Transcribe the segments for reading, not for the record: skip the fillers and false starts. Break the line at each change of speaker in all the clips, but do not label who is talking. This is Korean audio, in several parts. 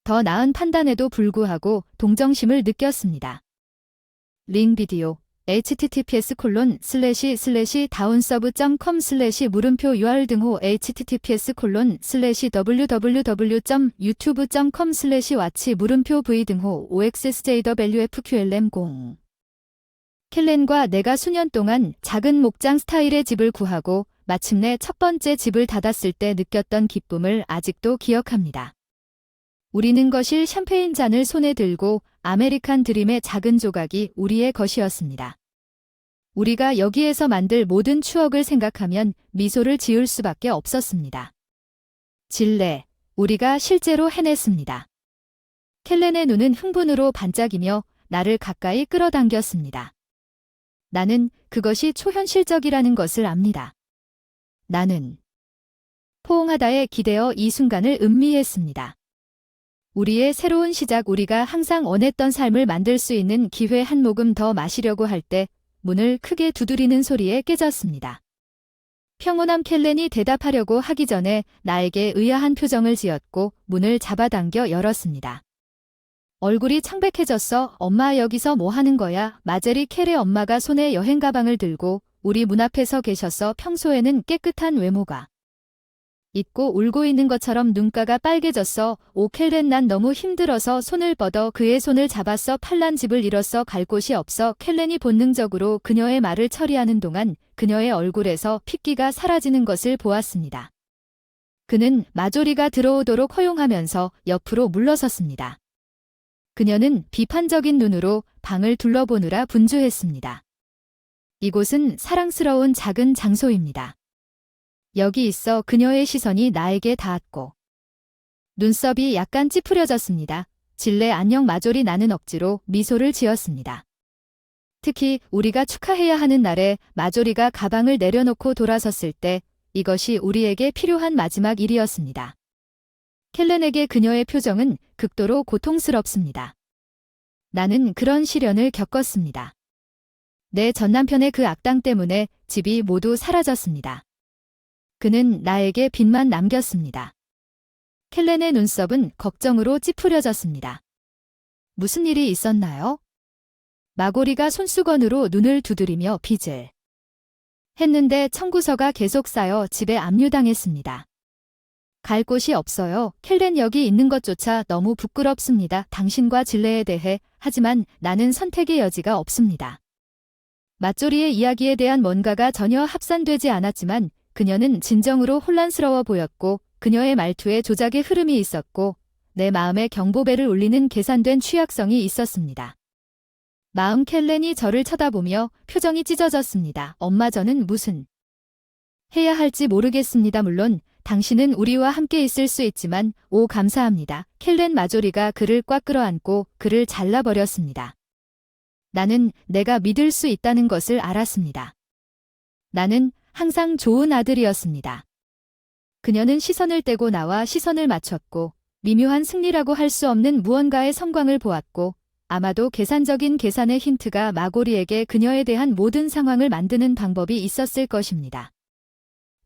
더 나은 판단에도 불구하고 동정심을 느꼈습니다. 링 비디오 https://downsub.com/물음표 URL 등호 https://www.youtube.com/watch 물음표 v 등호 oxsjwfqlm0 켈렌과 내가 수년 동안 작은 목장 스타일의 집을 구하고 마침내 첫 번째 집을 닫았을 때 느꼈던 기쁨을 아직도 기억합니다. 우리는 거실 샴페인 잔을 손에 들고 아메리칸 드림의 작은 조각이 우리의 것이었습니다. 우리가 여기에서 만들 모든 추억을 생각하면 미소를 지을 수밖에 없었습니다. 질레, 우리가 실제로 해냈습니다. 켈렌의 눈은 흥분으로 반짝이며 나를 가까이 끌어당겼습니다. 나는 그것이 초현실적이라는 것을 압니다. 나는 포옹하다에 기대어 이 순간을 음미했습니다. 우리의 새로운 시작, 우리가 항상 원했던 삶을 만들 수 있는 기회. 한 모금 더 마시려고 할 때 문을 크게 두드리는 소리에 깨졌습니다. 평온함. 켈렌이 대답하려고 하기 전에 나에게 의아한 표정을 지었고 문을 잡아당겨 열었습니다. 얼굴이 창백해졌어. 엄마, 여기서 뭐 하는 거야? 마제리 켈의 엄마가 손에 여행 가방을 들고 우리 문 앞에 서 계셔서 평소에는 깨끗한 외모가 있고 울고 있는 것처럼 눈가가 빨개졌어. 오 켈렌, 난 너무 힘들어서 손을 뻗어 그의 손을 잡았어. 팔란 집을 잃었어. 갈 곳이 없어. 켈렌이 본능적으로 그녀의 말을 처리하는 동안 그녀의 얼굴에서 핏기가 사라지는 것을 보았습니다. 그는 마조리가 들어오도록 허용하면서 옆으로 물러섰습니다. 그녀는 비판적인 눈으로 방을 둘러보느라 분주했습니다. 이곳은 사랑스러운 작은 장소입니다. 여기 있어. 그녀의 시선이 나에게 닿았고 눈썹이 약간 찌푸려졌습니다. 질레, 안녕 마조리. 나는 억지로 미소를 지었습니다. 특히 우리가 축하해야 하는 날에 마조리가 가방을 내려놓고 돌아섰을 때 이것이 우리에게 필요한 마지막 일이었습니다. 켈렌에게 그녀의 표정은 극도로 고통스럽습니다. 나는 그런 시련을 겪었습니다. 내 전남편의 그 악당 때문에 집이 모두 사라졌습니다. 그는 나에게 빚만 남겼습니다. 켈렌의 눈썹은 걱정으로 찌푸려졌습니다. 무슨 일이 있었나요? 마고리가 손수건으로 눈을 두드리며 빚을 했는데 청구서가 계속 쌓여 집에 압류당했습니다. 갈 곳이 없어요. 켈렌, 여기 있는 것조차 너무 부끄럽습니다. 당신과 질레에 대해. 하지만 나는 선택의 여지가 없습니다. 마조리의 이야기에 대한 뭔가가 전혀 합산되지 않았지만 그녀는 진정으로 혼란스러워 보였고 그녀의 말투에 조작의 흐름이 있었고 내 마음에 경보벨을 울리는 계산된 취약성이 있었습니다. 마음. 켈렌이 저를 쳐다보며 표정이 찢어졌습니다. 엄마, 저는 무슨 해야 할지 모르겠습니다. 물론 당신은 우리와 함께 있을 수 있지만. 오, 감사합니다. 켈렌. 마조리가 그를 꽉 끌어안고 그를 잘라버렸습니다. 나는 내가 믿을 수 있다는 것을 알았습니다. 나는 항상 좋은 아들이었습니다. 그녀는 시선을 떼고 나와 시선을 맞췄고 미묘한 승리라고 할 수 없는 무언가의 성광을 보았고 아마도 계산적인 계산의 힌트가 마고리에게 그녀에 대한 모든 상황을 만드는 방법이 있었을 것입니다.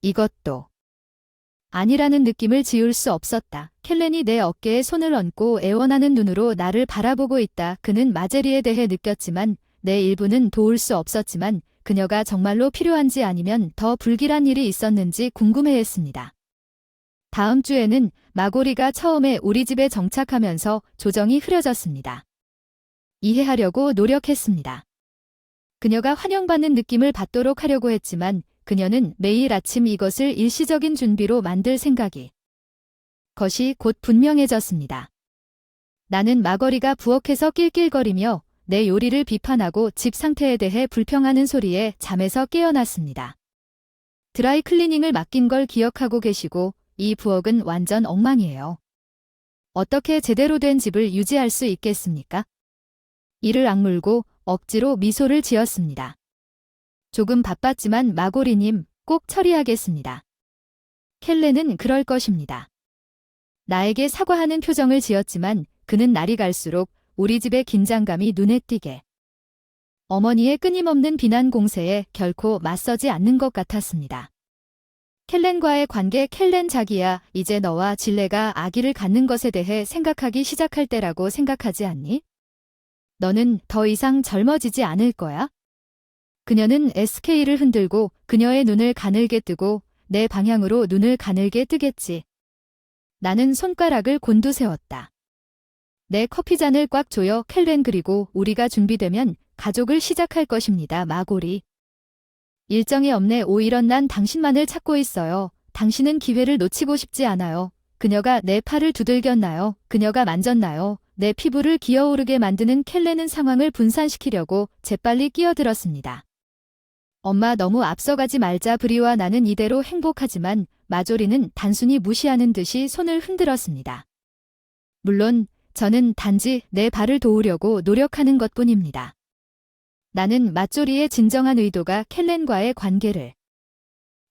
이것도 아니라는 느낌을 지울 수 없었다. 켈렌이 내 어깨에 손을 얹고 애원하는 눈으로 나를 바라보고 있다. 그는 마제리에 대해 느꼈지만 내 일부는 도울 수 없었지만 그녀가 정말로 필요한지 아니면 더 불길한 일이 있었는지 궁금해했습니다. 다음 주에는 마고리가 처음에 우리 집에 정착하면서 조정이 흐려졌습니다. 이해하려고 노력했습니다. 그녀가 환영받는 느낌을 받도록 하려고 했지만 그녀는 매일 아침 이것을 일시적인 준비로 만들 생각이 것이 곧 분명해졌습니다. 나는 마거리가 부엌에서 낄낄거리며 내 요리를 비판하고 집 상태에 대해 불평하는 소리에 잠에서 깨어났습니다. 드라이 클리닝을 맡긴 걸 기억하고 계시고 이 부엌은 완전 엉망이에요. 어떻게 제대로 된 집을 유지할 수 있겠습니까? 이를 악물고 억지로 미소를 지었습니다. 조금 바빴지만 마고리님 꼭 처리하겠습니다. 켈렌은 그럴 것입니다. 나에게 사과하는 표정을 지었지만 그는 날이 갈수록 우리 집의 긴장감이 눈에 띄게 어머니의 끊임없는 비난 공세에 결코 맞서지 않는 것 같았습니다. 켈렌과의 관계. 켈렌 자기야, 이제 너와 질레가 아기를 갖는 것에 대해 생각하기 시작할 때라고 생각하지 않니? 너는 더 이상 젊어지지 않을 거야. 그녀는 SK를 흔들고 그녀의 눈을 가늘게 뜨고 내 방향으로 눈을 가늘게 뜨겠지. 나는 손가락을 곤두세웠다. 내 커피잔을 꽉 조여. 켈렌, 그리고 우리가 준비되면 가족을 시작할 것입니다. 마고리. 일정이 없네. 오히려 난 당신만을 찾고 있어요. 당신은 기회를 놓치고 싶지 않아요. 그녀가 내 팔을 두들겼나요? 그녀가 만졌나요? 내 피부를 기어오르게 만드는 켈렌은 상황을 분산시키려고 재빨리 끼어들었습니다. 엄마, 너무 앞서가지 말자. 브리와 나는 이대로 행복하지만 마조리는 단순히 무시하는 듯이 손을 흔들었습니다. 물론 저는 단지 내 발을 도우려고 노력하는 것뿐입니다. 나는 마조리의 진정한 의도가 켈렌과의 관계를,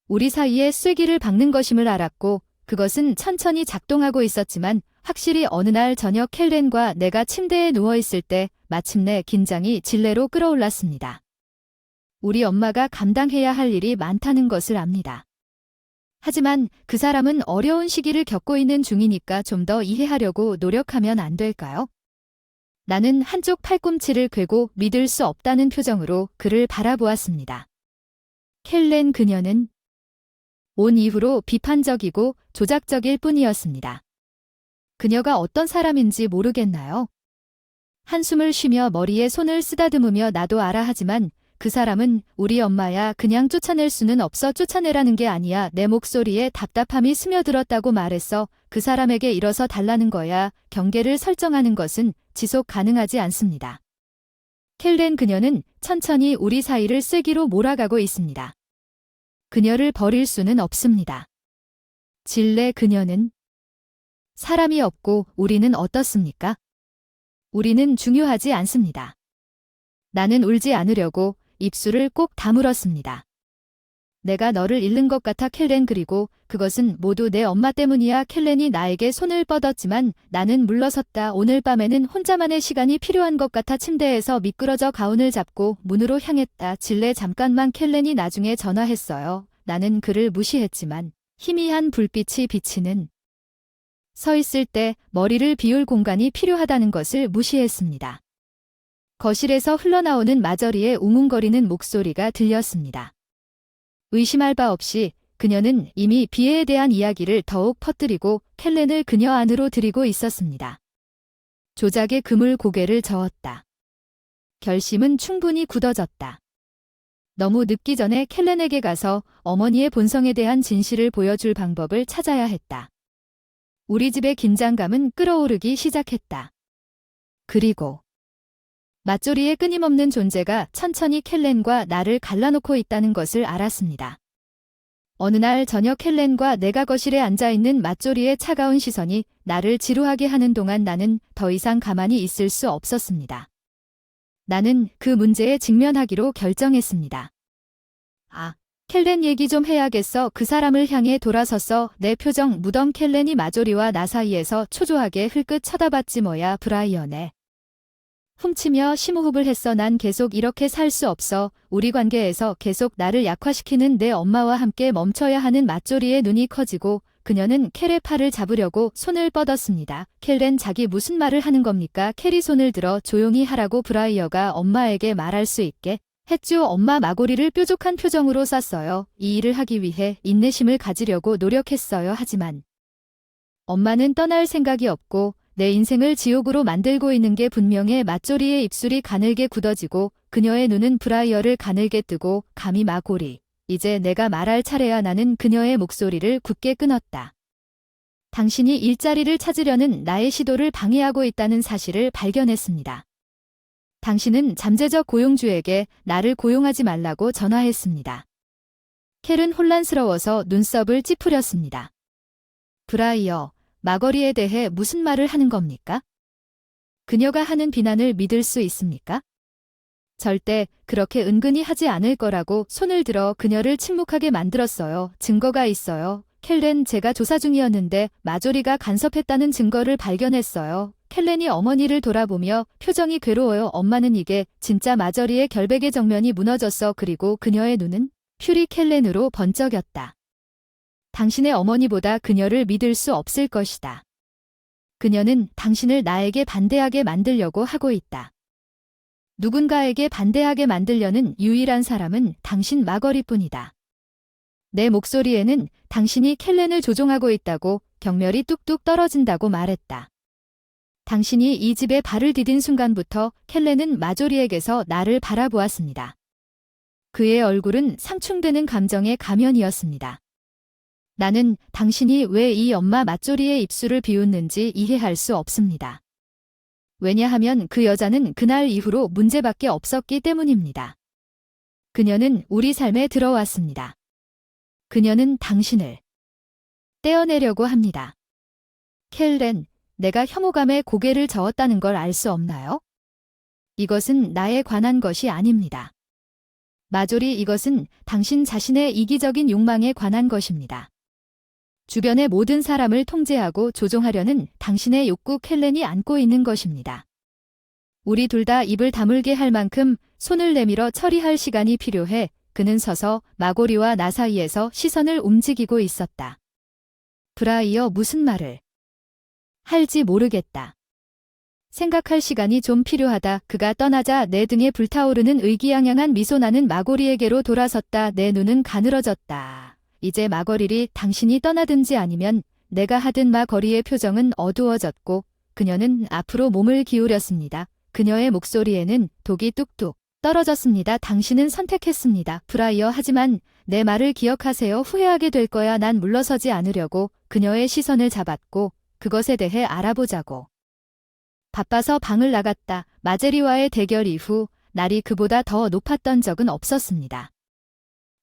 우리 사이에 쐐기를 박는 것임을 알았고 그것은 천천히 작동하고 있었지만 확실히 어느 날 저녁 켈렌과 내가 침대에 누워있을 때 마침내 긴장이 질레로 끌어올랐습니다. 우리 엄마가 감당해야 할 일이 많다는 것을 압니다. 하지만 그 사람은 어려운 시기를 겪고 있는 중이니까 좀 더 이해하려고 노력하면 안 될까요? 나는 한쪽 팔꿈치를 괸고 믿을 수 없다는 표정으로 그를 바라보았습니다. 켈렌, 그녀는 온 이후로 비판적이고 조작적일 뿐이었습니다. 그녀가 어떤 사람인지 모르겠나요? 한숨을 쉬며 머리에 손을 쓰다듬으며 나도 알아. 하지만 그 사람은 우리 엄마야. 그냥 쫓아낼 수는 없어. 쫓아내라는 게 아니야. 내 목소리에 답답함이 스며들었다고 말했어. 그 사람에게 일어서 달라는 거야. 경계를 설정하는 것은 지속 가능하지 않습니다. 켈렌, 그녀는 천천히 우리 사이를 쐐기로 몰아가고 있습니다. 그녀를 버릴 수는 없습니다. 질레, 그녀는 사람이 없고 우리는 어떻습니까? 우리는 중요하지 않습니다. 나는 울지 않으려고 입술을 꼭 다물었습니다. 내가 너를 잃는 것 같아, 켈렌. 그리고 그것은 모두 내 엄마 때문이야. 켈렌이 나에게 손을 뻗었지만 나는 물러섰다. 오늘 밤에는 혼자만의 시간이 필요한 것 같아. 침대에서 미끄러져 가운을 잡고 문으로 향했다. 질레, 잠깐만. 켈렌이 나중에 전화했어요. 나는 그를 무시했지만 희미한 불빛이 비치는 서 있을 때 머리를 비울 공간이 필요하다는 것을 무시했습니다. 거실에서 흘러나오는 마저리의 웅웅거리는 목소리가 들렸습니다. 의심할 바 없이 그녀는 이미 비애에 대한 이야기를 더욱 퍼뜨리고 켈렌을 그녀 안으로 들이고 있었습니다. 조작의 그물 고개를 저었다. 결심은 충분히 굳어졌다. 너무 늦기 전에 켈렌에게 가서 어머니의 본성에 대한 진실을 보여줄 방법을 찾아야 했다. 우리 집의 긴장감은 끌어오르기 시작했다. 그리고 마조리의 끊임없는 존재가 천천히 켈렌과 나를 갈라놓고 있다는 것을 알았습니다. 어느 날 저녁 켈렌과 내가 거실에 앉아있는 마조리의 차가운 시선이 나를 지루하게 하는 동안 나는 더 이상 가만히 있을 수 없었습니다. 나는 그 문제에 직면하기로 결정했습니다. 켈렌, 얘기 좀 해야겠어. 그 사람을 향해 돌아섰어. 내 표정 무덤. 켈렌이 마조리와 나 사이에서 초조하게 흘끗 쳐다봤지. 뭐야, 브라이언에 훔치며 심호흡을 했어. 난 계속 이렇게 살 수 없어. 우리 관계에서 계속 나를 약화시키는 내 엄마와 함께 멈춰야 하는. 마조리의 눈이 커지고 그녀는 켈의 팔을 잡으려고 손을 뻗었습니다. 켈렌, 자기 무슨 말을 하는 겁니까? 켈이 손을 들어 조용히 하라고. 브라이어가 엄마에게 말할 수 있게 했죠. 엄마. 마고리를 뾰족한 표정으로 쌌어요. 이 일을 하기 위해 인내심을 가지려고 노력했어요. 하지만 엄마는 떠날 생각이 없고 내 인생을 지옥으로 만들고 있는 게 분명해. 마조리의 입술이 가늘게 굳어지고 그녀의 눈은 브라이어를 가늘게 뜨고 감히. 마고리, 이제 내가 말할 차례야. 나는 그녀의 목소리를 굳게 끊었다. 당신이 일자리를 찾으려는 나의 시도를 방해하고 있다는 사실을 발견했습니다. 당신은 잠재적 고용주에게 나를 고용하지 말라고 전화했습니다. 켈은 혼란스러워서 눈썹을 찌푸렸습니다. 브라이어, 마거리에 대해 무슨 말을 하는 겁니까? 그녀가 하는 비난을 믿을 수 있습니까? 절대 그렇게 은근히 하지 않을 거라고 손을 들어 그녀를 침묵하게 만들었어요. 증거가 있어요. 켈렌, 제가 조사 중이었는데 마조리가 간섭했다는 증거를 발견했어요. 켈렌이 어머니를 돌아보며 표정이 괴로워요. 엄마는 이게 진짜 마저리의 결백의 정면이 무너졌어. 그리고 그녀의 눈은 퓨리 켈렌으로 번쩍였다. 당신의 어머니보다 그녀를 믿을 수 없을 것이다. 그녀는 당신을 나에게 반대하게 만들려고 하고 있다. 누군가에게 반대하게 만들려는 유일한 사람은 당신 마거리뿐이다. 내 목소리에는 당신이 켈렌을 조종하고 있다고 경멸이 뚝뚝 떨어진다고 말했다. 당신이 이 집에 발을 디딘 순간부터 켈렌은 마조리에게서 나를 바라보았습니다. 그의 얼굴은 상충되는 감정의 가면이었습니다. 나는 당신이 왜 이 엄마 마조리의 입술을 비웃는지 이해할 수 없습니다. 왜냐하면 그 여자는 그날 이후로 문제밖에 없었기 때문입니다. 그녀는 우리 삶에 들어왔습니다. 그녀는 당신을 떼어내려고 합니다. 켈렌, 내가 혐오감에 고개를 저었다는 걸 알 수 없나요? 이것은 나에 관한 것이 아닙니다. 마조리, 이것은 당신 자신의 이기적인 욕망에 관한 것입니다. 주변의 모든 사람을 통제하고 조종하려는 당신의 욕구 켈렌이 안고 있는 것입니다. 우리 둘 다 입을 다물게 할 만큼 손을 내밀어 처리할 시간이 필요해. 그는 서서 마고리와 나 사이에서 시선을 움직이고 있었다. 브라이어, 무슨 말을 할지 모르겠다. 생각할 시간이 좀 필요하다. 그가 떠나자 내 등에 불타오르는 의기양양한 미소. 나는 마고리에게로 돌아섰다. 내 눈은 가늘어졌다. 이제 마거리리, 당신이 떠나든지 아니면 내가 하든 마거리의 표정은 어두워졌고 그녀는 앞으로 몸을 기울였습니다. 그녀의 목소리에는 독이 뚝뚝 떨어졌습니다. 당신은 선택했습니다. 브라이어, 하지만 내 말을 기억하세요. 후회하게 될 거야. 난 물러서지 않으려고 그녀의 시선을 잡았고 그것에 대해 알아보자고. 바빠서 방을 나갔다. 마제리와의 대결 이후 날이 그보다 더 높았던 적은 없었습니다.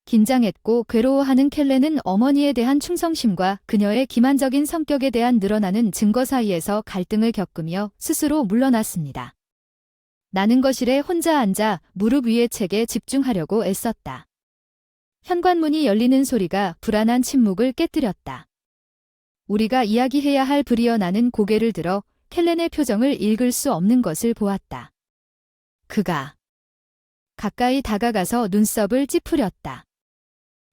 긴장했고 괴로워하는 켈렌은 어머니에 대한 충성심과 그녀의 기만적인 성격에 대한 늘어나는 증거 사이에서 갈등을 겪으며 스스로 물러났습니다. 나는 거실에 혼자 앉아 무릎 위의 책에 집중하려고 애썼다. 현관문이 열리는 소리가 불안한 침묵을 깨뜨렸다. 우리가 이야기해야 할 브리어. 나는 고개를 들어 켈렌의 표정을 읽을 수 없는 것을 보았다. 그가 가까이 다가가서 눈썹을 찌푸렸다.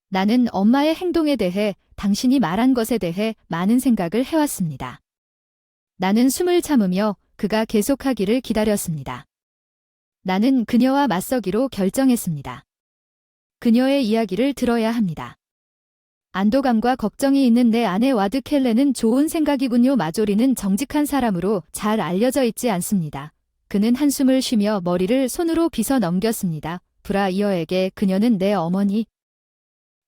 나는 엄마의 행동에 대해, 당신이 말한 것에 대해 많은 생각을 해왔습니다. 나는 숨을 참으며 그가 계속하기를 기다렸습니다. 나는 그녀와 맞서기로 결정했습니다. 그녀의 이야기를 들어야 합니다. 안도감과 걱정이 있는 내 아내 와드. 켈렌은 좋은 생각이군요. 마조리는 정직한 사람으로 잘 알려져 있지 않습니다. 그는 한숨을 쉬며 머리를 손으로 빗어 넘겼습니다. 브라이어에게 그녀는 내 어머니.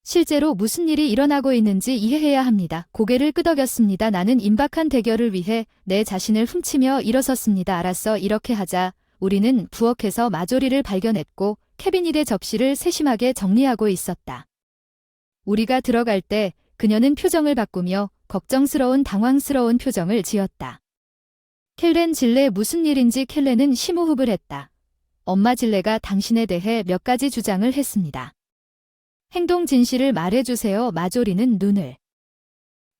실제로 무슨 일이 일어나고 있는지 이해해야 합니다. 고개를 끄덕였습니다. 나는 임박한 대결을 위해 내 자신을 훔치며 일어섰습니다. 알았어, 이렇게 하자. 우리는 부엌에서 마조리를 발견했고 캐비닛의 접시를 세심하게 정리하고 있었다. 우리가 들어갈 때 그녀는 표정을 바꾸며 걱정스러운 당황스러운 표정을 지었다. 켈렌, 질레, 무슨 일인지. 켈렌은 심호흡을 했다. 엄마, 질레가 당신에 대해 몇 가지 주장을 했습니다. 행동 진실을 말해주세요. 마조리는 눈을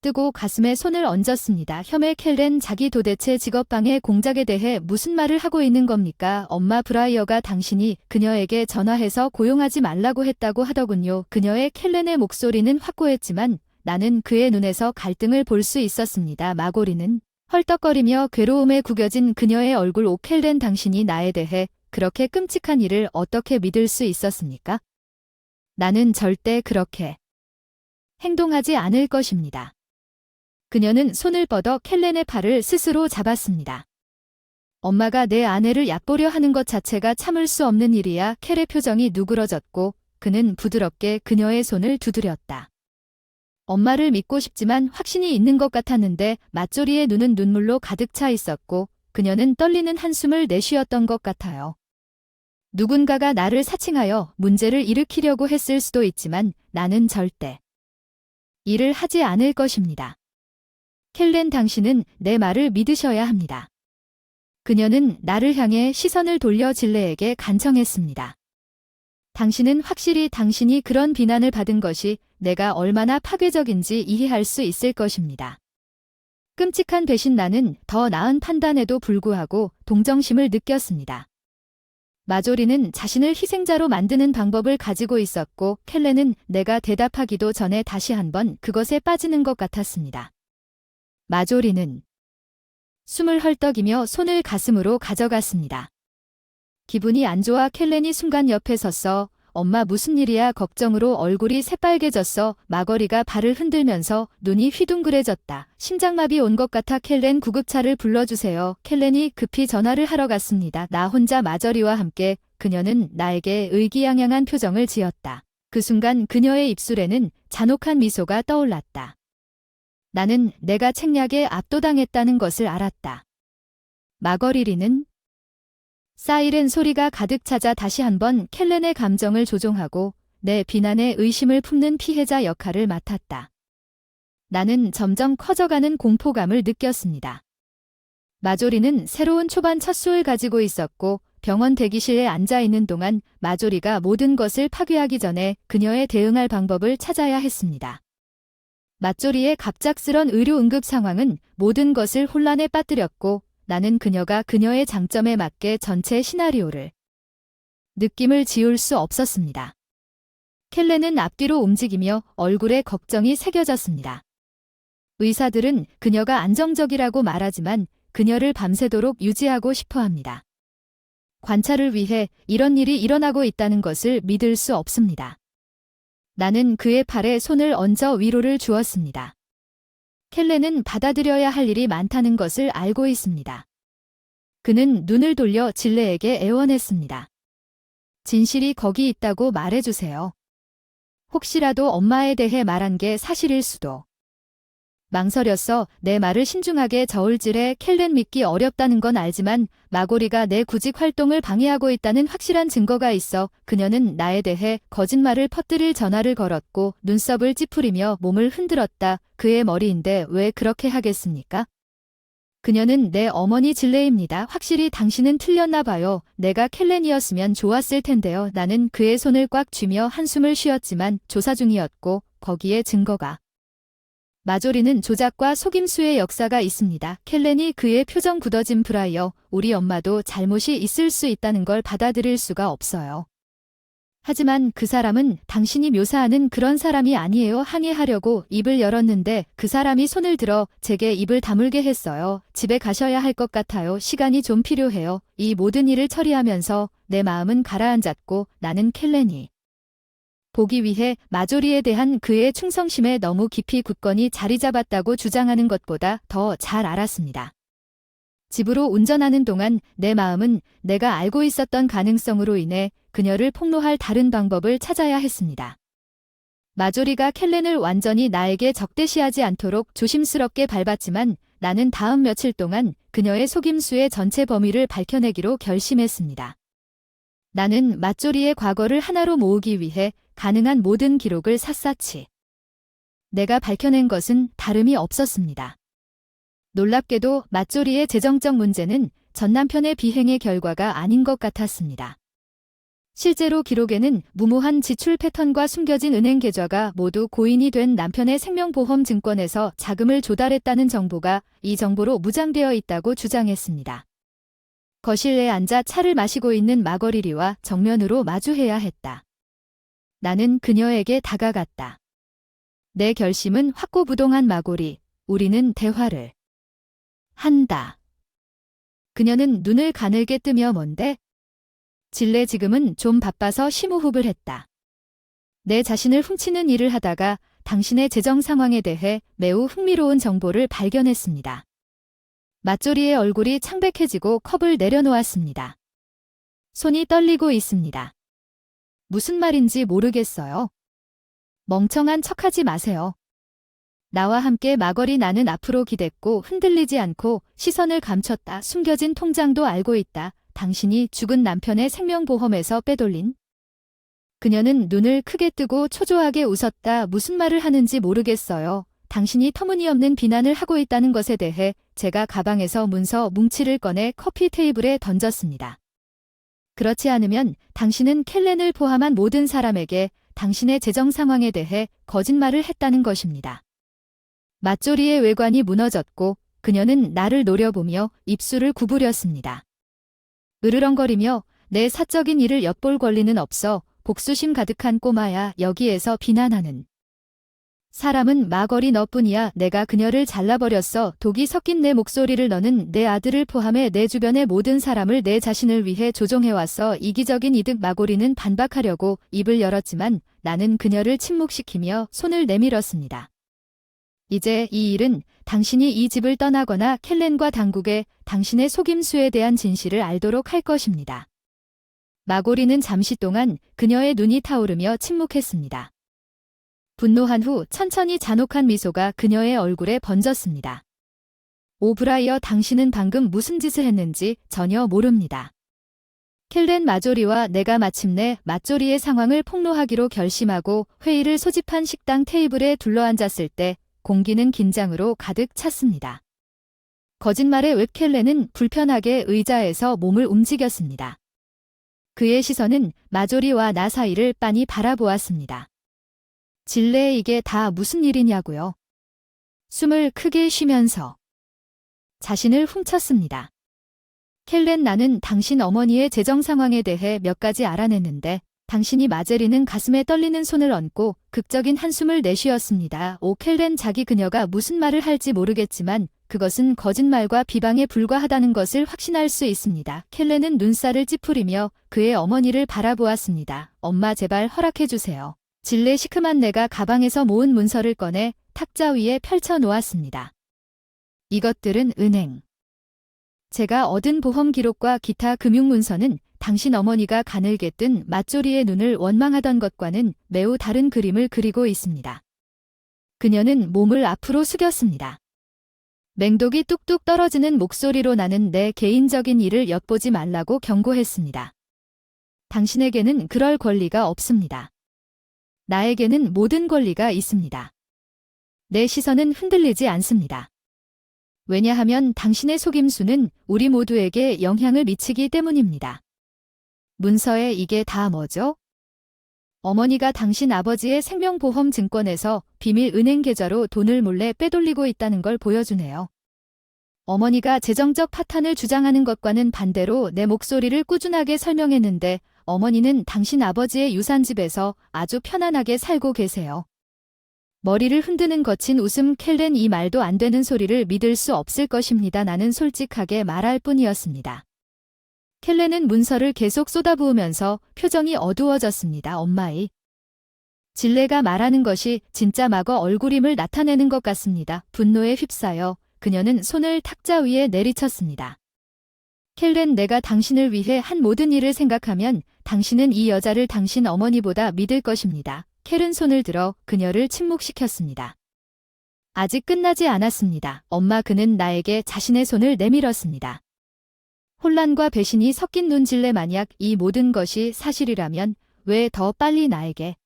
뜨고 가슴에 손을 얹었습니다. 혐의. 켈렌, 자기 도대체 직업방해 공작에 대해 무슨 말을 하고 있는 겁니까? 엄마, 브라이어가 당신이 그녀에게 전화해서 고용하지 말라고 했다고 하더군요. 그녀의 켈렌의 목소리는 확고했지만 나는 그의 눈에서 갈등을 볼 수 있었습니다. 마고리는 헐떡거리며 괴로움에 구겨진 그녀의 얼굴. 오, 켈렌, 당신이 나에 대해 그렇게 끔찍한 일을 어떻게 믿을 수 있었습니까? 나는 절대 그렇게 행동하지 않을 것입니다. 그녀는 손을 뻗어 켈렌의 팔을 스스로 잡았습니다. 엄마가 내 아내를 얕보려 하는 것 자체가 참을 수 없는 일이야. 켈의 표정이 누그러졌고 그는 부드럽게 그녀의 손을 두드렸다. 엄마를 믿고 싶지만 확신이 있는 것 같았는데 마조리의 눈은 눈물로 가득 차 있었고 그녀는 떨리는 한숨을 내쉬었던 것 같아요. 누군가가 나를 사칭하여 문제를 일으키려고 했을 수도 있지만 나는 절대 일을 하지 않을 것입니다. 켈렌, 당신은 내 말을 믿으셔야 합니다. 그녀는 나를 향해 시선을 돌려 질레에게 간청했습니다. 당신은 확실히 당신이 그런 비난을 받은 것이 내가 얼마나 파괴적인지 이해할 수 있을 것입니다. 끔찍한 배신. 나는 더 나은 판단에도 불구하고 동정심을 느꼈습니다. 마조리는 자신을 희생자로 만드는 방법을 가지고 있었고 켈렌은 내가 대답하기도 전에 다시 한번 그것에 빠지는 것 같았습니다. 마조리는 숨을 헐떡이며 손을 가슴으로 가져갔습니다. 기분이 안 좋아 켈렌이 순간 옆에 섰어. 엄마 무슨 일이야 걱정으로 얼굴이 새빨개졌어. 마거리가 발을 흔들면서 눈이 휘둥그레졌다. 심장마비 온 것 같아 켈렌 구급차를 불러주세요. 켈렌이 급히 전화를 하러 갔습니다. 나 혼자 마저리와 함께 그녀는 나에게 의기양양한 표정을 지었다. 그 순간 그녀의 입술에는 잔혹한 미소가 떠올랐다. 나는 내가 책략에 압도당했다는 것을 알았다. 마거리리는 사이렌 소리가 가득 찾아 다시 한번 켈렌의 감정을 조종하고 내 비난에 의심을 품는 피해자 역할을 맡았다. 나는 점점 커져가는 공포감을 느꼈습니다. 마조리는 새로운 초반 첫 수를 가지고 있었고 병원 대기실에 앉아있는 동안 마조리가 모든 것을 파괴하기 전에 그녀에 대응할 방법을 찾아야 했습니다. 마조리의 갑작스런 의료 응급 상황은 모든 것을 혼란에 빠뜨렸고 나는 그녀가 그녀의 장점에 맞게 전체 시나리오를 느낌을 지울 수 없었습니다. 켈렌은 앞뒤로 움직이며 얼굴에 걱정이 새겨졌습니다. 의사들은 그녀가 안정적이라고 말하지만 그녀를 밤새도록 유지하고 싶어 합니다. 관찰을 위해 이런 일이 일어나고 있다는 것을 믿을 수 없습니다. 나는 그의 팔에 손을 얹어 위로를 주었습니다. 켈렌은 받아들여야 할 일이 많다는 것을 알고 있습니다. 그는 눈을 돌려 진레에게 애원했습니다. 진실이 거기 있다고 말해주세요. 혹시라도 엄마에 대해 말한 게 사실일 수도. 망설였어. 내 말을 신중하게 저울질해. 켈렌 믿기 어렵다는 건 알지만 마고리가 내 구직 활동을 방해하고 있다는 확실한 증거가 있어. 그녀는 나에 대해 거짓말을 퍼뜨릴 전화를 걸었고 눈썹을 찌푸리며 몸을 흔들었다. 그의 머리인데 왜 그렇게 하겠습니까? 그녀는 내 어머니 진레입니다. 확실히 당신은 틀렸나 봐요. 내가 켈렌이었으면 좋았을 텐데요. 나는 그의 손을 꽉 쥐며 한숨을 쉬었지만 조사 중이었고 거기에 증거가. 마조리는 조작과 속임수의 역사가 있습니다. 켈렌이 그의 표정 굳어진 브라이어, 우리 엄마도 잘못이 있을 수 있다는 걸 받아들일 수가 없어요. 하지만 그 사람은 당신이 묘사하는 그런 사람이 아니에요. 항의하려고 입을 열었는데 그 사람이 손을 들어 제게 입을 다물게 했어요. 집에 가셔야 할 것 같아요. 시간이 좀 필요해요. 이 모든 일을 처리하면서 내 마음은 가라앉았고 나는 켈렌이 보기 위해 마조리에 대한 그의 충성심에 너무 깊이 굳건히 자리 잡았다고 주장하는 것보다 더 잘 알았습니다. 집으로 운전하는 동안 내 마음은 내가 알고 있었던 가능성으로 인해 그녀를 폭로할 다른 방법을 찾아야 했습니다. 마조리가 켈렌을 완전히 나에게 적대시하지 않도록 조심스럽게 밟았지만 나는 다음 며칠 동안 그녀의 속임수의 전체 범위를 밝혀내기로 결심했습니다. 나는 마조리의 과거를 하나로 모으기 위해 가능한 모든 기록을 샅샅이 내가 밝혀낸 것은 다름이 없었습니다. 놀랍게도 마조리의 재정적 문제는 전 남편의 비행의 결과가 아닌 것 같았습니다. 실제로 기록에는 무모한 지출 패턴과 숨겨진 은행 계좌가 모두 고인이 된 남편의 생명보험 증권에서 자금을 조달했다는 정보가 이 정보로 무장되어 있다고 주장했습니다. 거실에 앉아 차를 마시고 있는 마거리리와 정면으로 마주해야 했다. 나는 그녀에게 다가갔다. 내 결심은 확고부동한 마고리, 우리는 대화를 한다. 그녀는 눈을 가늘게 뜨며 뭔데? 진레 지금은 좀 바빠서 심호흡을 했다. 내 자신을 훔치는 일을 하다가 당신의 재정 상황에 대해 매우 흥미로운 정보를 발견했습니다. 마조리의 얼굴이 창백해지고 컵을 내려놓았습니다. 손이 떨리고 있습니다. 무슨 말인지 모르겠어요. 멍청한 척하지 마세요. 나와 함께 마거리 나는 앞으로 기댔고 흔들리지 않고 시선을 감췄다. 숨겨진 통장도 알고 있다. 당신이 죽은 남편의 생명보험에서 빼돌린. 그녀는 눈을 크게 뜨고 초조하게 웃었다. 무슨 말을 하는지 모르겠어요. 당신이 터무니없는 비난을 하고 있다는 것에 대해 제가 가방에서 문서 뭉치를 꺼내 커피 테이블에 던졌습니다. 그렇지 않으면 당신은 켈렌을 포함한 모든 사람에게 당신의 재정 상황에 대해 거짓말을 했다는 것입니다. 마조리의 외관이 무너졌고 그녀는 나를 노려보며 입술을 구부렸습니다. 으르렁거리며 내 사적인 일을 엿볼 권리는 없어. 복수심 가득한 꼬마야. 여기에서 비난하는 사람은 마거리 너뿐이야. 내가 그녀를 잘라버렸어. 독이 섞인 내 목소리를 너는 내 아들을 포함해 내 주변의 모든 사람을 내 자신을 위해 조종해왔어. 이기적인 이득. 마거리는 반박하려고 입을 열었지만 나는 그녀를 침묵시키며 손을 내밀었습니다. 이제 이 일은 당신이 이 집을 떠나거나 켈렌과 당국에 당신의 속임수에 대한 진실을 알도록 할 것입니다. 마고리는 잠시 동안 그녀의 눈이 타오르며 침묵했습니다. 분노한 후 천천히 잔혹한 미소가 그녀의 얼굴에 번졌습니다. 오브라이어, 당신은 방금 무슨 짓을 했는지 전혀 모릅니다. 켈렌 마조리와 내가 마침내 맞조리의 상황을 폭로하기로 결심하고 회의를 소집한 식당 테이블에 둘러앉았을 때 공기는 긴장으로 가득 찼습니다. 거짓말의 웹. 켈렌은 불편하게 의자에서 몸을 움직였습니다. 그의 시선은 마조리와 나 사이를 빤히 바라보았습니다. 진례, 이게 다 무슨 일이냐고요? 숨을 크게 쉬면서 자신을 훔쳤습니다. 켈렌, 나는 당신 어머니의 재정 상황에 대해 몇 가지 알아냈는데 당신이. 마제리는 가슴에 떨리는 손을 얹고 극적인 한숨을 내쉬었습니다. 오, 켈렌, 자기 그녀가 무슨 말을 할지 모르겠지만 그것은 거짓말과 비방에 불과하다는 것을 확신할 수 있습니다. 켈렌은 눈살을 찌푸리며 그의 어머니를 바라보았습니다. 엄마, 제발 허락해주세요. 진례 시큼한 내가 가방에서 모은 문서를 꺼내 탁자 위에 펼쳐 놓았습니다. 이것들은 은행, 제가 얻은 보험 기록과 기타 금융 문서는 당신 어머니가 가늘게 뜬 맞조리의 눈을 원망하던 것과는 매우 다른 그림을 그리고 있습니다. 그녀는 몸을 앞으로 숙였습니다. 맹독이 뚝뚝 떨어지는 목소리로 나는 내 개인적인 일을 엿보지 말라고 경고했습니다. 당신에게는 그럴 권리가 없습니다. 나에게는 모든 권리가 있습니다. 내 시선은 흔들리지 않습니다. 왜냐하면 당신의 속임수는 우리 모두에게 영향을 미치기 때문입니다. 문서에 이게 다 뭐죠? 어머니가 당신 아버지의 생명보험 증권에서 비밀 은행 계좌로 돈을 몰래 빼돌리고 있다는 걸 보여주네요. 어머니가 재정적 파탄을 주장하는 것과는 반대로 내 목소리를 꾸준하게 설명했는데 어머니는 당신 아버지의 유산집에서 아주 편안하게 살고 계세요. 머리를 흔드는 거친 웃음. 켈렌, 이 말도 안 되는 소리를 믿을 수 없을 것입니다. 나는 솔직하게 말할 뿐이었습니다. 켈렌은 문서를 계속 쏟아부으면서 표정이 어두워졌습니다. 엄마이. 진례가 말하는 것이 진짜 마거 얼굴임을 나타내는 것 같습니다. 분노에 휩싸여 그녀는 손을 탁자 위에 내리쳤습니다. 켈렌, 내가 당신을 위해 한 모든 일을 생각하면 당신은 이 여자를 당신 어머니보다 믿을 것입니다. 켈은 손을 들어 그녀를 침묵시켰습니다. 아직 끝나지 않았습니다. 엄마, 그는 나에게 자신의 손을 내밀었습니다. 혼란과 배신이 섞인 눈. 진례, 만약 이 모든 것이 사실이라면 왜 더 빨리 나에게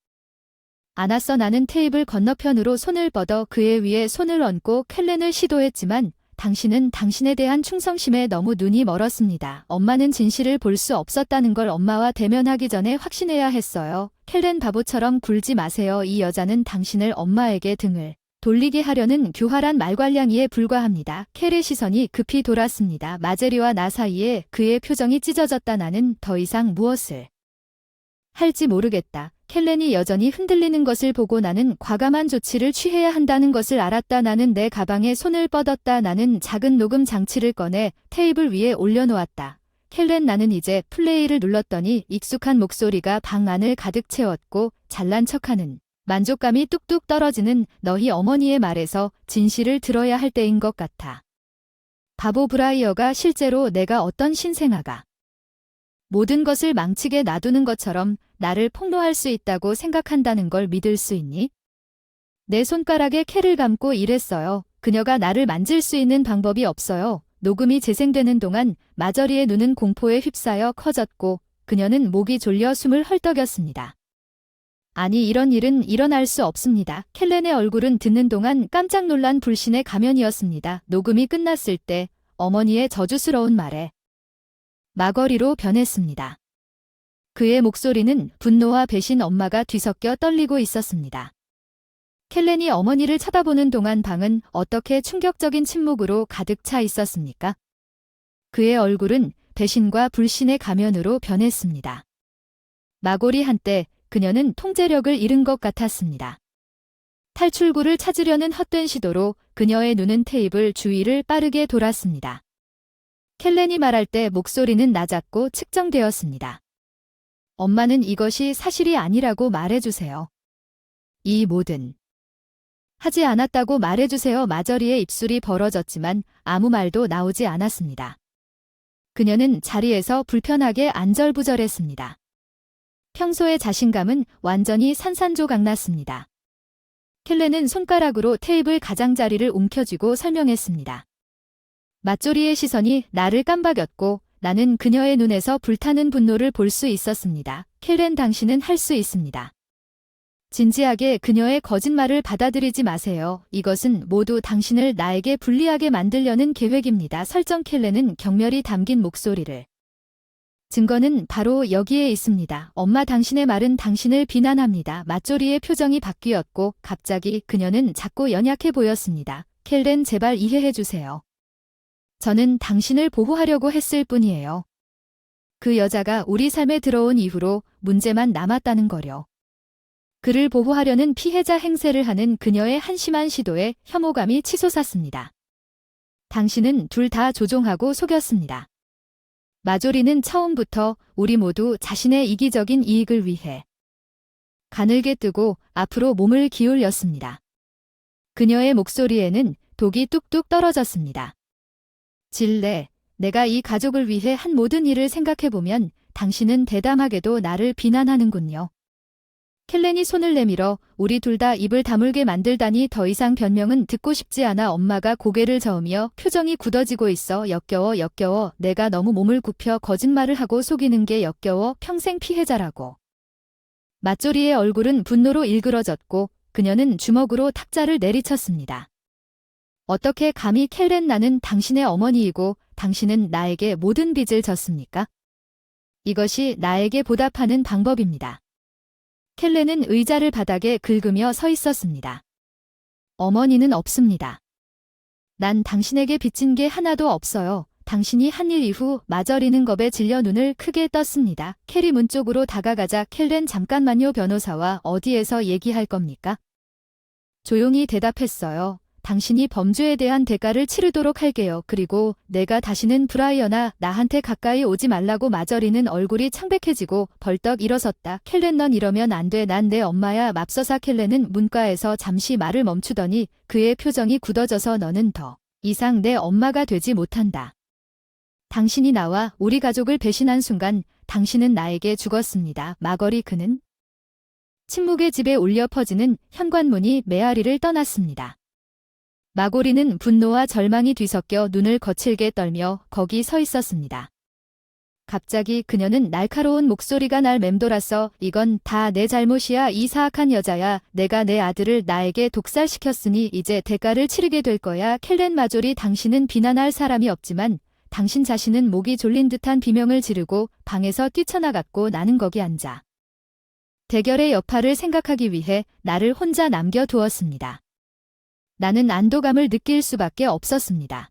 안 왔어? 나는 테이블 건너편으로 손을 뻗어 그의 위에 손을 얹고 켈렌을 시도했지만 당신은 당신에 대한 충성심에 너무 눈이 멀었습니다. 엄마는 진실을 볼 수 없었다는 걸 엄마와 대면하기 전에 확신해야 했어요. 켈렌, 바보처럼 굴지 마세요. 이 여자는 당신을 엄마에게 등을 돌리게 하려는 교활한 말괄량이에 불과합니다. 켈의 시선이 급히 돌았습니다. 마제리와 나 사이에 그의 표정이 찢어졌다. 나는 더 이상 무엇을 할지 모르겠다. 켈렌이 여전히 흔들리는 것을 보고 나는 과감한 조치를 취해야 한다는 것을 알았다. 나는 내 가방에 손을 뻗었다. 나는 작은 녹음 장치를 꺼내 테이블 위에 올려놓았다. 켈렌, 나는 이제 플레이를 눌렀더니 익숙한 목소리가 방 안을 가득 채웠고 잘난 척하는 만족감이 뚝뚝 떨어지는 너희 어머니의 말에서 진실을 들어야 할 때인 것 같아. 바보 브라이어가 실제로 내가 어떤 신생아가 모든 것을 망치게 놔두는 것처럼 나를 폭로할 수 있다고 생각한다는 걸 믿을 수 있니? 내 손가락에 켈을 감고 일했어요. 그녀가 나를 만질 수 있는 방법이 없어요. 녹음이 재생되는 동안 마저리의 눈은 공포에 휩싸여 커졌고 그녀는 목이 졸려 숨을 헐떡였습니다. 아니, 이런 일은 일어날 수 없습니다. 켈렌의 얼굴은 듣는 동안 깜짝 놀란 불신의 가면이었습니다. 녹음이 끝났을 때 어머니의 저주스러운 말에 마거리로 변했습니다. 그의 목소리는 분노와 배신, 엄마가 뒤섞여 떨리고 있었습니다. 켈렌이 어머니를 쳐다보는 동안 방은 어떻게 충격적인 침묵으로 가득 차 있었습니까? 그의 얼굴은 배신과 불신의 가면으로 변했습니다. 마골이 한때 그녀는 통제력을 잃은 것 같았습니다. 탈출구를 찾으려는 헛된 시도로 그녀의 눈은 테이블 주위를 빠르게 돌았습니다. 켈렌이 말할 때 목소리는 낮았고 측정되었습니다. 엄마는 이것이 사실이 아니라고 말해주세요. 이 모든 하지 않았다고 말해주세요. 마저리의 입술이 벌어졌지만 아무 말도 나오지 않았습니다. 그녀는 자리에서 불편하게 안절부절했습니다. 평소의 자신감은 완전히 산산조각났습니다. 켈렌은 손가락으로 테이블 가장자리를 움켜쥐고 설명했습니다. 맞조리의 시선이 나를 깜박였고 나는 그녀의 눈에서 불타는 분노를 볼 수 있었습니다. 켈렌, 당신은 할 수 있습니다. 진지하게 그녀의 거짓말을 받아들이지 마세요. 이것은 모두 당신을 나에게 불리하게 만들려는 계획입니다. 설정. 켈렌은 경멸이 담긴 목소리를. 증거는 바로 여기에 있습니다. 엄마, 당신의 말은 당신을 비난합니다. 맞조리의 표정이 바뀌었고 갑자기 그녀는 작고 연약해 보였습니다. 켈렌, 제발 이해해 주세요. 저는 당신을 보호하려고 했을 뿐이에요. 그 여자가 우리 삶에 들어온 이후로 문제만 남았다는 거려. 그를 보호하려는 피해자 행세를 하는 그녀의 한심한 시도에 혐오감이 치솟았습니다. 당신은 둘 다 조종하고 속였습니다. 마조리는 처음부터 우리 모두 자신의 이기적인 이익을 위해 가늘게 뜨고 앞으로 몸을 기울였습니다. 그녀의 목소리에는 독이 뚝뚝 떨어졌습니다. 질레, 내가 이 가족을 위해 한 모든 일을 생각해보면 당신은 대담하게도 나를 비난하는군요. 켈렌이 손을 내밀어 우리 둘 다 입을 다물게 만들다니 더 이상 변명은 듣고 싶지 않아. 엄마가 고개를 저으며 표정이 굳어지고 있어. 역겨워. 내가 너무 몸을 굽혀 거짓말을 하고 속이는 게 역겨워. 평생 피해자라고. 맞조리의 얼굴은 분노로 일그러졌고 그녀는 주먹으로 탁자를 내리쳤습니다. 어떻게 감히 켈렌, 나는 당신의 어머니이고 당신은 나에게 모든 빚을 졌습니까? 이것이 나에게 보답하는 방법입니다. 켈렌은 의자를 바닥에 긁으며 서 있었습니다. 어머니는 없습니다. 난 당신에게 빚진 게 하나도 없어요. 당신이 한 일 이후 마저리는 겁에 질려 눈을 크게 떴습니다. 캐리 문 쪽으로 다가가자 켈렌, 잠깐만요. 변호사와 어디에서 얘기할 겁니까? 조용히 대답했어요. 당신이 범죄에 대한 대가를 치르도록 할게요. 그리고 내가 다시는 브라이언아, 나한테 가까이 오지 말라고. 마저리는 얼굴이 창백해지고 벌떡 일어섰다. 켈렌, 넌 이러면 안 돼. 난 내 엄마야. 맙소사. 켈렌은 문과에서 잠시 말을 멈추더니 그의 표정이 굳어져서 너는 더 이상 내 엄마가 되지 못한다. 당신이 나와 우리 가족을 배신한 순간 당신은 나에게 죽었습니다. 마거리. 그는 침묵의 집에 울려 퍼지는 현관문이 메아리를 떠났습니다. 마고리는 분노와 절망이 뒤섞여 눈을 거칠게 떨며 거기 서 있었습니다. 갑자기 그녀는 날카로운 목소리가 날 맴돌았어. 이건 다 내 잘못이야. 이 사악한 여자야. 내가 내 아들을 나에게 독살시켰으니 이제 대가를 치르게 될 거야. 켈렌, 마조리, 당신은 비난할 사람이 없지만 당신 자신은 목이 졸린 듯한 비명을 지르고 방에서 뛰쳐나갔고 나는 거기 앉아 대결의 여파를 생각하기 위해 나를 혼자 남겨두었습니다. 나는 안도감을 느낄 수밖에 없었습니다.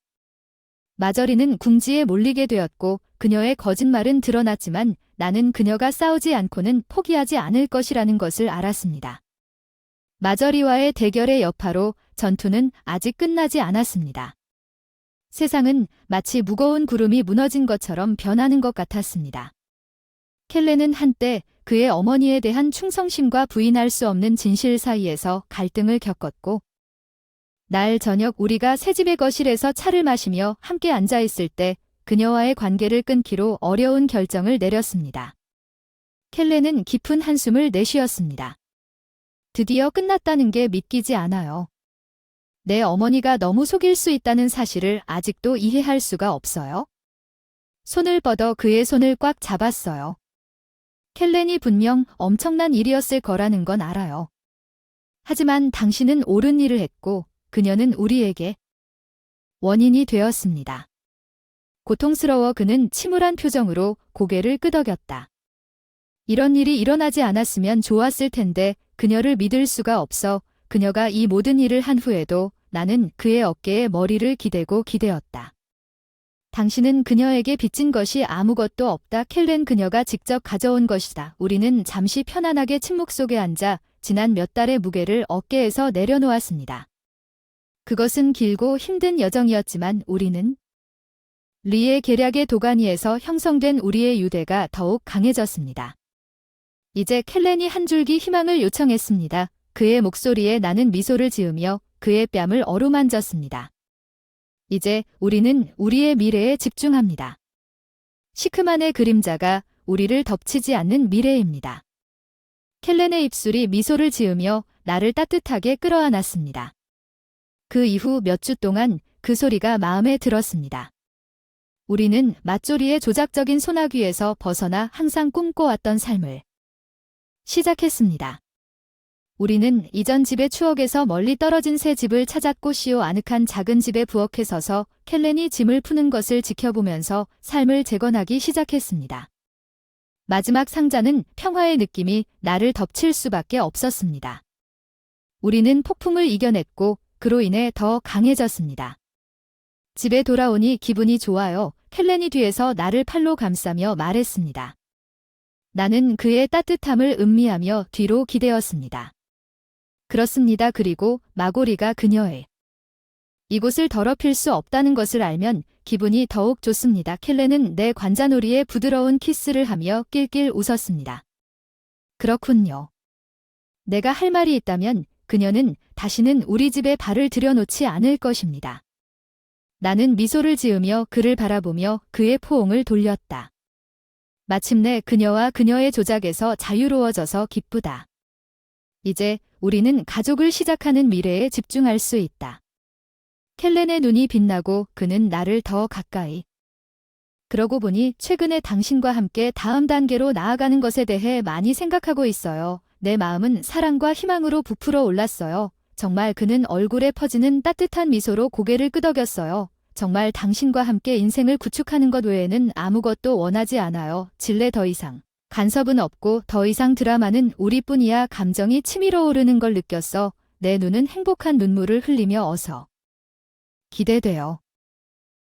마저리는 궁지에 몰리게 되었고 그녀의 거짓말은 드러났지만 나는 그녀가 싸우지 않고는 포기하지 않을 것이라는 것을 알았습니다. 마저리와의 대결의 여파로 전투는 아직 끝나지 않았습니다. 세상은 마치 무거운 구름이 무너진 것처럼 변하는 것 같았습니다. 켈렌은 한때 그의 어머니에 대한 충성심과 부인할 수 없는 진실 사이에서 갈등을 겪었고 날 저녁 우리가 새집의 거실에서 차를 마시며 함께 앉아있을 때 그녀와의 관계를 끊기로 어려운 결정을 내렸습니다. 켈렌은 깊은 한숨을 내쉬었습니다. 드디어 끝났다는 게 믿기지 않아요. 내 어머니가 너무 속일 수 있다는 사실을 아직도 이해할 수가 없어요. 손을 뻗어 그의 손을 꽉 잡았어요. 켈렌이 분명 엄청난 일이었을 거라는 건 알아요. 하지만 당신은 옳은 일을 했고 그녀는 우리에게 원인이 되었습니다. 고통스러워 그는 침울한 표정으로 고개를 끄덕였다. 이런 일이 일어나지 않았으면 좋았을 텐데 그녀를 믿을 수가 없어. 그녀가 이 모든 일을 한 후에도 나는 그의 어깨에 머리를 기대고 기대었다. 당신은 그녀에게 빚진 것이 아무것도 없다. 켈렌, 그녀가 직접 가져온 것이다. 우리는 잠시 편안하게 침묵 속에 앉아 지난 몇 달의 무게를 어깨에서 내려놓았습니다. 그것은 길고 힘든 여정이었지만 우리는 리의 계략의 도가니에서 형성된 우리의 유대가 더욱 강해졌습니다. 이제 켈렌이 한 줄기 희망을 요청했습니다. 그의 목소리에 나는 미소를 지으며 그의 뺨을 어루만졌습니다. 이제 우리는 우리의 미래에 집중합니다. 시크만의 그림자가 우리를 덮치지 않는 미래입니다. 켈렌의 입술이 미소를 지으며 나를 따뜻하게 끌어안았습니다. 그 이후 몇 주 동안 그 소리가 마음에 들었습니다. 우리는 맞조리의 조작적인 소나귀에서 벗어나 항상 꿈꿔왔던 삶을 시작했습니다. 우리는 이전 집의 추억에서 멀리 떨어진 새 집을 찾았고 시오 아늑한 작은 집에 부엌에 서서 켈렌이 짐을 푸는 것을 지켜보면서 삶을 재건하기 시작했습니다. 마지막 상자는 평화의 느낌이 나를 덮칠 수밖에 없었습니다. 우리는 폭풍을 이겨냈고 그로 인해 더 강해졌습니다. 집에 돌아오니 기분이 좋아요. 켈렌이 뒤에서 나를 팔로 감싸며 말했습니다. 나는 그의 따뜻함을 음미하며 뒤로 기대었습니다. 그렇습니다. 그리고 마고리가 그녀의 이곳을 더럽힐 수 없다는 것을 알면 기분이 더욱 좋습니다. 켈렌은 내 관자놀이에 부드러운 키스를 하며 낄낄 웃었습니다. 그렇군요. 내가 할 말이 있다면 그녀는 다시는 우리 집에 발을 들여놓지 않을 것입니다. 나는 미소를 지으며 그를 바라보며 그의 포옹을 돌렸다. 마침내 그녀와 그녀의 조작에서 자유로워져서 기쁘다. 이제 우리는 가족을 시작하는 미래에 집중할 수 있다. 켈렌의 눈이 빛나고 그는 나를 더 가까이. 그러고 보니 최근에 당신과 함께 다음 단계로 나아가는 것에 대해 많이 생각하고 있어요. 내 마음은 사랑과 희망으로 부풀어 올랐어요. 정말. 그는 얼굴에 퍼지는 따뜻한 미소로 고개를 끄덕였어요. 정말 당신과 함께 인생을 구축하는 것 외에는 아무것도 원하지 않아요. 질레. 더 이상 간섭은 없고 더 이상 드라마는 우리뿐이야. 감정이 치밀어 오르는 걸 느꼈어. 내 눈은 행복한 눈물을 흘리며 어서 기대돼요.